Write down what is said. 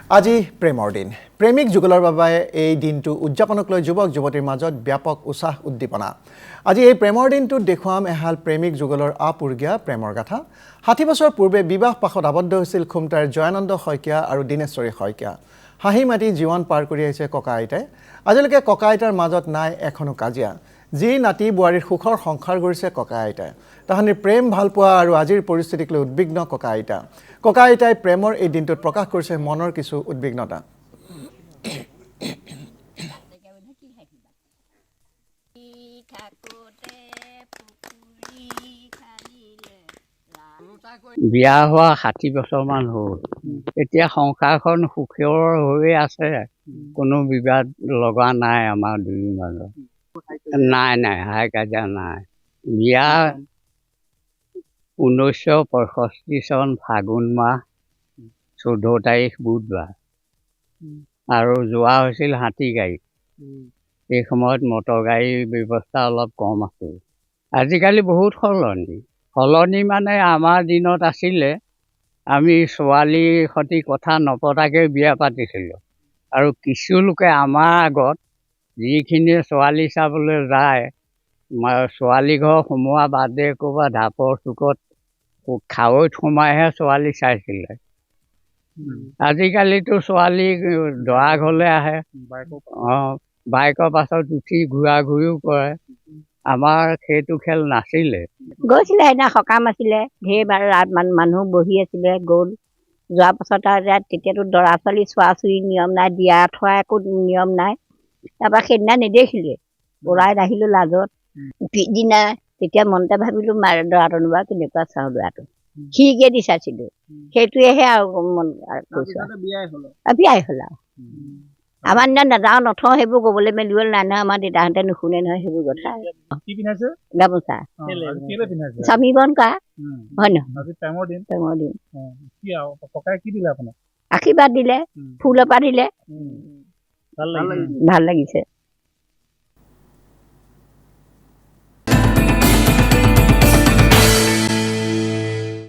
আজি প্ৰেমৰ দিন প্ৰেমিক যুগলৰ বাবে এই দিনটো উদযাপনক লৈ যুৱক যুৱতীৰ মাজত ব্যাপক উৎসাহ উদ্দীপনা আজি এই প্ৰেমৰ দিনটো দেখুৱাম এহাল প্ৰেমিক যুগলৰ আপুৰ্গীয়া প্ৰেমৰ গাথা 60 বছৰ পূৰ্বে বিবাহ পাশত আবদ্ধ হৈছিল খুমটাৰ জয়ানন্দ শইকীয়া আৰু দিনেশ্বৰী শইকীয়া হাঁহি মাটি জীৱন পাৰ কৰি আহিছে ককা আইতাই আজিলৈকে ককা আইতাৰ মাজত নাই এখনো কাজিয়া যি নাতি বুৱাৰীৰ সুখৰ সংসাৰ কৰিছে ককা আইতাই তাহানিৰ প্ৰেম ভালপোৱা আৰু আজিৰ পৰিস্থিতিক লৈ উদ্বিগ্ন ককা আইতাই প্ৰেমৰ এই দিনটোত প্ৰকাশ কৰিছে মনৰ কিছু উদ্বিগ্নতা বিয়া হোৱা 60 বছৰমান হ'ল এতিয়া সংসাৰখন সুখৰ হৈ আছে কোনো বিবাদ লগা নাই আমাৰ দুই মাজত নাই হাই কাজিয়া নাই বিয়া 1965 চন ফাগুন মাহ 14 তাৰিখ বুধবাৰ আৰু যোৱা হৈছিল হাতী গাড়ী এই সময়ত মটৰ গাড়ীৰ ব্যৱস্থা অলপ কম আছিল আজিকালি বহুত সলনি মানে আমাৰ দিনত আছিলে আমি ছোৱালীৰ সৈতে কথা নপতাকে বিয়া পাতিছিলোঁ আৰু কিছু লোকে আমাৰ আগত যিখিনি ছোৱালী চাবলৈ যায় ছোৱালী ঘৰ সোমোৱা বাদে ক'ৰবাত ঢাপৰ চুকত খাৱৈত সোমাইহে ছোৱালী চাইছিলে আজিকালিতো ছোৱালী দৰা ঘৰলৈ আহে বাইকৰ পাছত উঠি ঘূৰা ঘূৰিও কৰে আমাৰ সেইটো খেল নাছিলে গৈছিলে সেইদিনা সকাম আছিলে ঢেৰ মানুহ বহি আছিলে গ'ল যোৱাৰ পাছত আৰু তেতিয়াতো দৰা ছোৱালী চোৱা চুৰি নিয়ম নাই দিয়া থোৱা একো নিয়ম নাই তাৰপৰা সেইদিনা নেদেখিলে ওলাই নাহিলোঁ লাজত পিছদিনা তেতিয়া মনতে ভাবিলোঁ দৰাটো বা কেনেকুৱা চাওঁ দৰাটো সিকেদি চাইছিলোঁ সেইটোৱেহে আৰু মন কৈছোঁ বিয়াই হ'ল আৰু আমাৰ দিনা নাযাওঁ নথওঁ সেইবোৰ ক'বলৈ মেলিবলৈ নাই নহয় আমাৰ দেউতাহঁতে নুশুনে নহয় সেইবোৰ কথা গামোচা স্বামীবন কৰা হয় নহয় প্ৰেমৰ দিন আশীৰ্বাদ দিলে ফুল এপাহ দিলে ভাল লাগিছে